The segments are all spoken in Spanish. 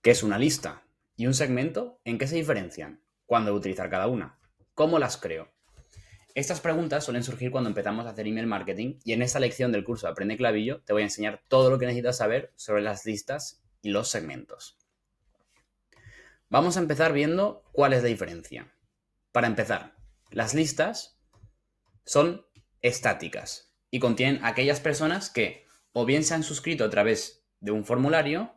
¿Qué es una lista? ¿Y un segmento? ¿En qué se diferencian? ¿Cuándo utilizar cada una? ¿Cómo las creo? Estas preguntas suelen surgir cuando empezamos a hacer email marketing y en esta lección del curso Aprende Clavillo te voy a enseñar todo lo que necesitas saber sobre las listas y los segmentos. Vamos a empezar viendo cuál es la diferencia. Para empezar, las listas son estáticas y contienen aquellas personas que o bien se han suscrito a través de un formulario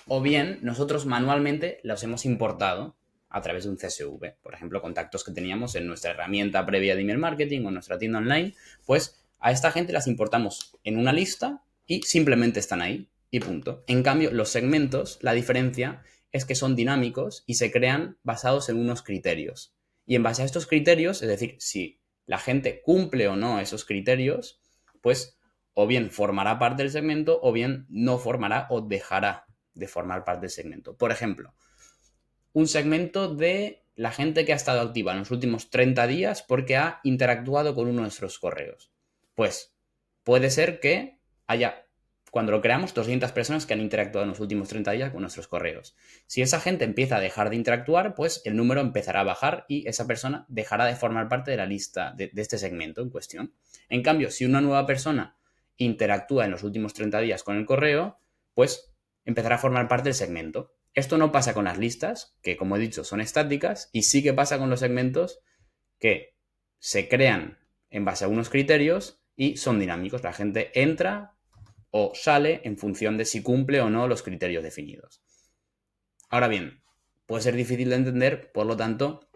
o bien nosotros manualmente los hemos importado a través de un CSV. Por ejemplo, contactos que teníamos en nuestra herramienta previa de email marketing o en nuestra tienda online, pues a esta gente las importamos en una lista y simplemente están ahí y punto. En cambio, los segmentos, la diferencia es que son dinámicos y se crean basados en unos criterios. Y en base a estos criterios, es decir, si la gente cumple o no esos criterios, pues o bien formará parte del segmento o bien no formará o dejará de formar parte del segmento. Por ejemplo, un segmento de la gente que ha estado activa en los últimos 30 días porque ha interactuado con uno de nuestros correos. Pues puede ser que haya, cuando lo creamos, 200 personas que han interactuado en los últimos 30 días con nuestros correos. Si esa gente empieza a dejar de interactuar, pues el número empezará a bajar y esa persona dejará de formar parte de la lista de este segmento en cuestión. En cambio, si una nueva persona interactúa en los últimos 30 días con el correo, pues empezará a formar parte del segmento. Esto no pasa con las listas, que como he dicho son estáticas, y sí que pasa con los segmentos que se crean en base a unos criterios y son dinámicos. La gente entra o sale en función de si cumple o no los criterios definidos. Ahora bien, puede ser difícil de entender, por lo tanto,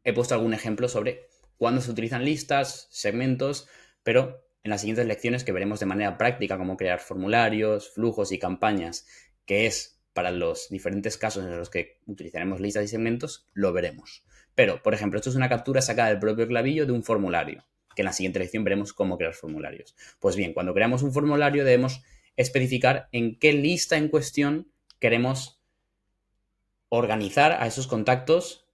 he puesto algún ejemplo sobre cuándo se utilizan listas, segmentos, pero en las siguientes lecciones que veremos de manera práctica cómo crear formularios, flujos y campañas, que es para los diferentes casos en los que utilizaremos listas y segmentos, lo veremos. Pero, por ejemplo, esto es una captura sacada del propio clavillo de un formulario, que en la siguiente lección veremos cómo crear formularios. Pues bien, cuando creamos un formulario debemos especificar en qué lista en cuestión queremos organizar a esos contactos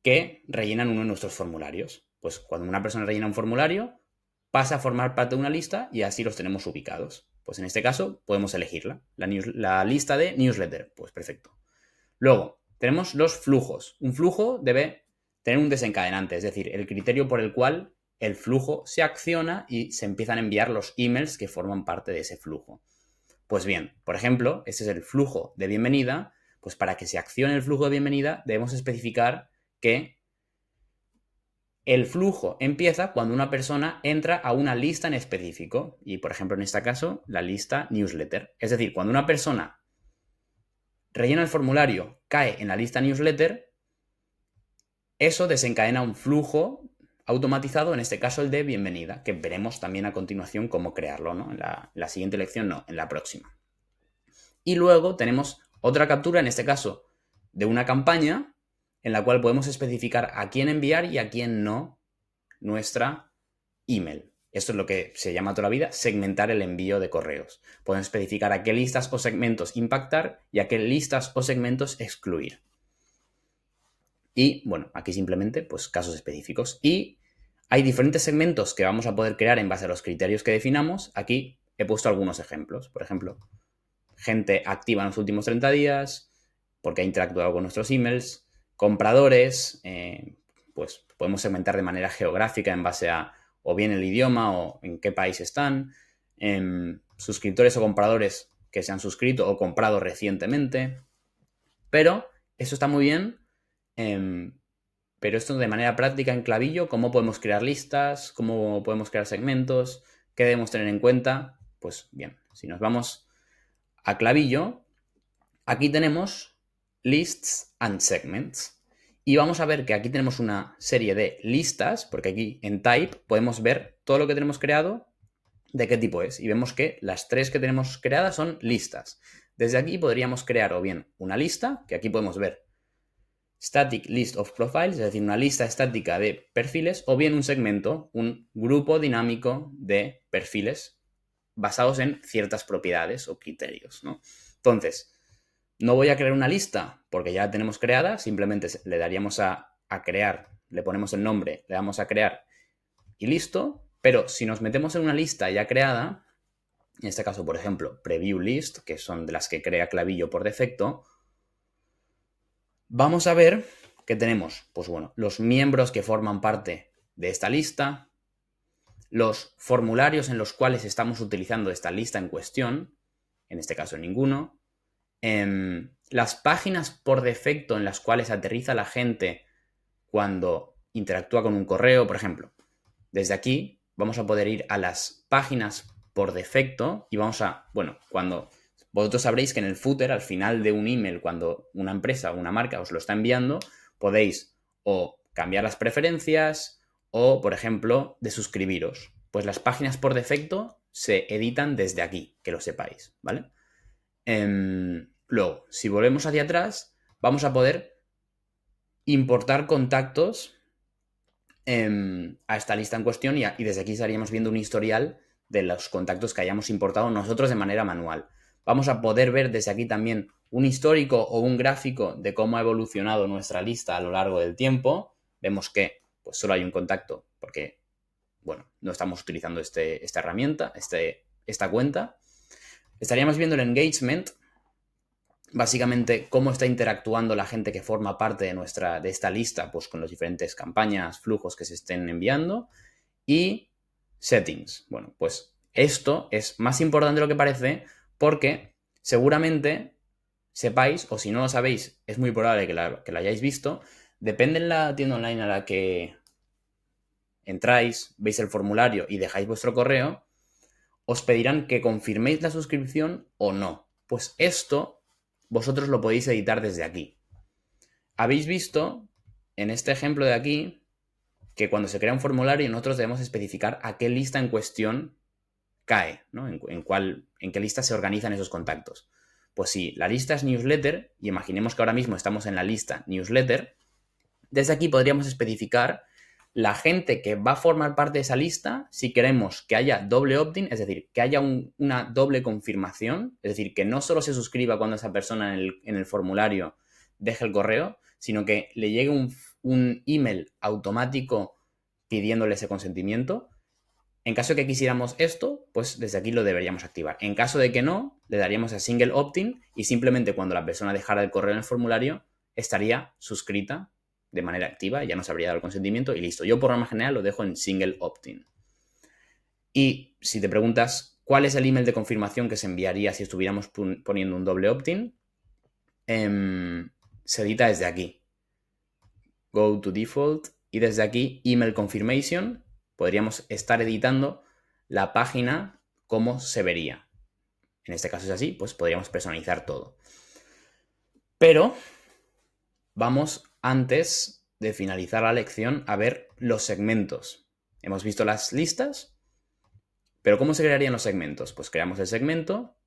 que rellenan uno de nuestros formularios. Pues cuando una persona rellena un formulario, pasa a formar parte de una lista y así los tenemos ubicados. Pues en este caso podemos elegirla, la lista de newsletter. Pues perfecto. Luego, tenemos los flujos. Un flujo debe tener un desencadenante, es decir, el criterio por el cual el flujo se acciona y se empiezan a enviar los emails que forman parte de ese flujo. Pues bien, por ejemplo, este es el flujo de bienvenida. Pues para que se accione el flujo de bienvenida debemos especificar que el flujo empieza cuando una persona entra a una lista en específico. Y, por ejemplo, en este caso, la lista newsletter. Es decir, cuando una persona rellena el formulario, cae en la lista newsletter, eso desencadena un flujo automatizado, en este caso el de bienvenida, que veremos también a continuación cómo crearlo, ¿no? En la siguiente lección no, en la próxima. Y luego tenemos otra captura, en este caso, de una campaña en la cual podemos especificar a quién enviar y a quién no nuestra email. Esto es lo que se llama toda la vida segmentar el envío de correos. Podemos especificar a qué listas o segmentos impactar y a qué listas o segmentos excluir. Y bueno, aquí simplemente pues casos específicos. Y hay diferentes segmentos que vamos a poder crear en base a los criterios que definamos. Aquí he puesto algunos ejemplos. Por ejemplo, gente activa en los últimos 30 días, porque ha interactuado con nuestros emails, compradores, pues podemos segmentar de manera geográfica en base a o bien el idioma o en qué país están, suscriptores o compradores que se han suscrito o comprado recientemente, pero eso está muy bien, pero esto de manera práctica en clavillo, cómo podemos crear listas, cómo podemos crear segmentos, qué debemos tener en cuenta. Pues bien, si nos vamos a clavillo, aquí tenemos lists and segments. Y vamos a ver que aquí tenemos una serie de listas, porque aquí en type podemos ver todo lo que tenemos creado, de qué tipo es. Y vemos que las tres que tenemos creadas son listas. Desde aquí podríamos crear o bien una lista, que aquí podemos ver static list of profiles, es decir, una lista estática de perfiles, o bien un segmento, un grupo dinámico de perfiles basados en ciertas propiedades o criterios, ¿no? Entonces, no voy a crear una lista porque ya la tenemos creada, simplemente le daríamos a crear, le ponemos el nombre, le damos a crear y listo. Pero si nos metemos en una lista ya creada, en este caso, por ejemplo, Preview List, que son de las que crea Klaviyo por defecto, vamos a ver que tenemos, pues bueno, los miembros que forman parte de esta lista, los formularios en los cuales estamos utilizando esta lista en cuestión, en este caso ninguno, las páginas por defecto en las cuales aterriza la gente cuando interactúa con un correo, por ejemplo. Desde aquí vamos a poder ir a las páginas por defecto y vamos a, bueno, cuando vosotros sabréis que en el footer, al final de un email, cuando una empresa o una marca os lo está enviando, podéis o cambiar las preferencias o, por ejemplo, de suscribiros. Pues las páginas por defecto se editan desde aquí, que lo sepáis, ¿vale? Luego, si volvemos hacia atrás, vamos a poder importar contactos a esta lista en cuestión y desde aquí estaríamos viendo un historial de los contactos que hayamos importado nosotros de manera manual. Vamos a poder ver desde aquí también un histórico o un gráfico de cómo ha evolucionado nuestra lista a lo largo del tiempo. Vemos que pues, solo hay un contacto porque, bueno, no estamos utilizando esta herramienta, esta cuenta. Estaríamos viendo el engagement, básicamente cómo está interactuando la gente que forma parte de esta lista, pues con las diferentes campañas, flujos que se estén enviando, y settings. Bueno, pues esto es más importante de lo que parece porque seguramente sepáis, o si no lo sabéis, es muy probable que la hayáis visto, depende en la tienda online a la que entráis, veis el formulario y dejáis vuestro correo, os pedirán que confirméis la suscripción o no. Pues esto vosotros lo podéis editar desde aquí. Habéis visto en este ejemplo de aquí que cuando se crea un formulario nosotros debemos especificar a qué lista en cuestión cae, ¿no? En qué lista se organizan esos contactos. Pues si la lista es newsletter, y imaginemos que ahora mismo estamos en la lista newsletter, desde aquí podríamos especificar la gente que va a formar parte de esa lista si queremos que haya doble opt-in, es decir, que haya una doble confirmación, es decir, que no solo se suscriba cuando esa persona en el formulario deje el correo, sino que le llegue un email automático pidiéndole ese consentimiento. En caso de que quisiéramos esto, pues desde aquí lo deberíamos activar. En caso de que no, le daríamos a single opt-in y simplemente cuando la persona dejara el correo en el formulario estaría suscrita de manera activa, ya nos habría dado el consentimiento y listo. Yo por norma general lo dejo en single opt-in. Y si te preguntas cuál es el email de confirmación que se enviaría si estuviéramos poniendo un doble opt-in, se edita desde aquí. Go to default y desde aquí email confirmation podríamos estar editando la página como se vería. En este caso es así, pues podríamos personalizar todo. Pero vamos antes de finalizar la lección a ver los segmentos. Hemos visto las listas, pero ¿cómo se crearían los segmentos? Pues creamos el segmento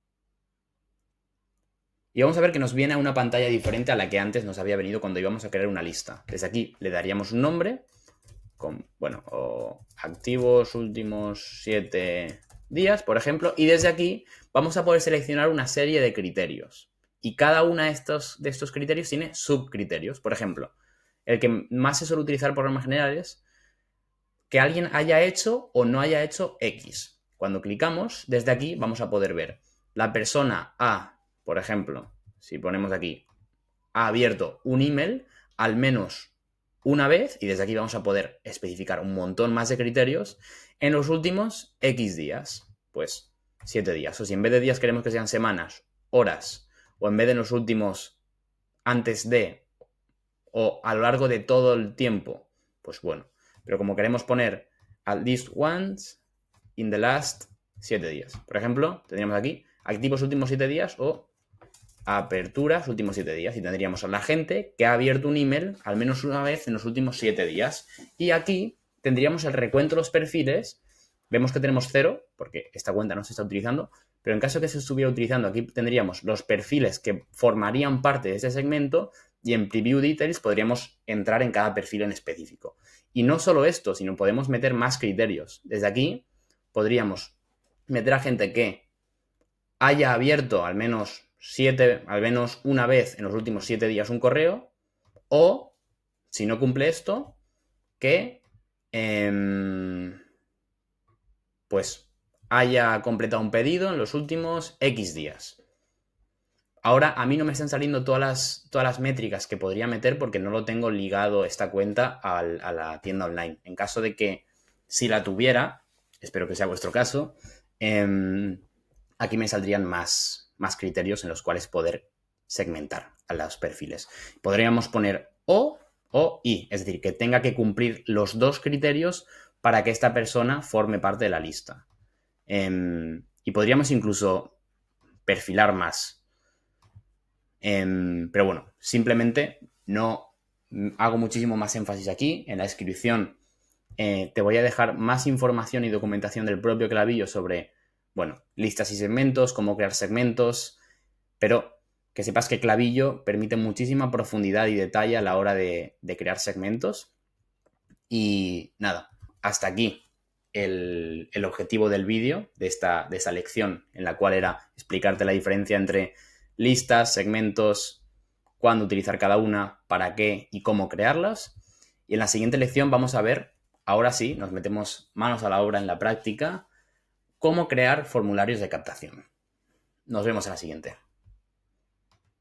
y vamos a ver que nos viene a una pantalla diferente a la que antes nos había venido cuando íbamos a crear una lista. Desde aquí le daríamos un nombre, o activos últimos 7 días, por ejemplo, y desde aquí vamos a poder seleccionar una serie de criterios. Y cada uno de estos criterios tiene subcriterios. Por ejemplo, el que más se suele utilizar por normas generales, que alguien haya hecho o no haya hecho X. Cuando clicamos, desde aquí vamos a poder ver la persona A, por ejemplo, si ponemos aquí, ha abierto un email al menos una vez, y desde aquí vamos a poder especificar un montón más de criterios en los últimos X días, pues 7 días. O si en vez de días queremos que sean semanas, horas, o en vez de en los últimos antes de, o a lo largo de todo el tiempo, pues bueno. Pero como queremos poner at least once in the last 7 días. Por ejemplo, tendríamos aquí activos últimos 7 días o aperturas últimos 7 días y tendríamos a la gente que ha abierto un email al menos una vez en los últimos 7 días. Y aquí tendríamos el recuento de los perfiles. Vemos que tenemos 0 porque esta cuenta no se está utilizando, pero en caso que se estuviera utilizando, aquí tendríamos los perfiles que formarían parte de ese segmento y en Preview Details podríamos entrar en cada perfil en específico. Y no solo esto, sino podemos meter más criterios. Desde aquí podríamos meter a gente que haya abierto al menos una vez en los últimos 7 días un correo, o, si no cumple esto, que pues haya completado un pedido en los últimos X días. Ahora a mí no me están saliendo todas las métricas que podría meter porque no lo tengo ligado esta cuenta a la tienda online. En caso de que si la tuviera, espero que sea vuestro caso, aquí me saldrían más criterios en los cuales poder segmentar a los perfiles. Podríamos poner o y, es decir, que tenga que cumplir los dos criterios para que esta persona forme parte de la lista. Y podríamos incluso perfilar más. Pero bueno, simplemente no hago muchísimo más énfasis aquí. En la descripción te voy a dejar más información y documentación del propio Klaviyo sobre, bueno, listas y segmentos, cómo crear segmentos, pero que sepas que Klaviyo permite muchísima profundidad y detalle a la hora de crear segmentos. Y nada, hasta aquí el objetivo del vídeo, de esta lección en la cual era explicarte la diferencia entre listas, segmentos, cuándo utilizar cada una, para qué y cómo crearlas. Y en la siguiente lección vamos a ver, ahora sí, nos metemos manos a la obra en la práctica, cómo crear formularios de captación. Nos vemos en la siguiente.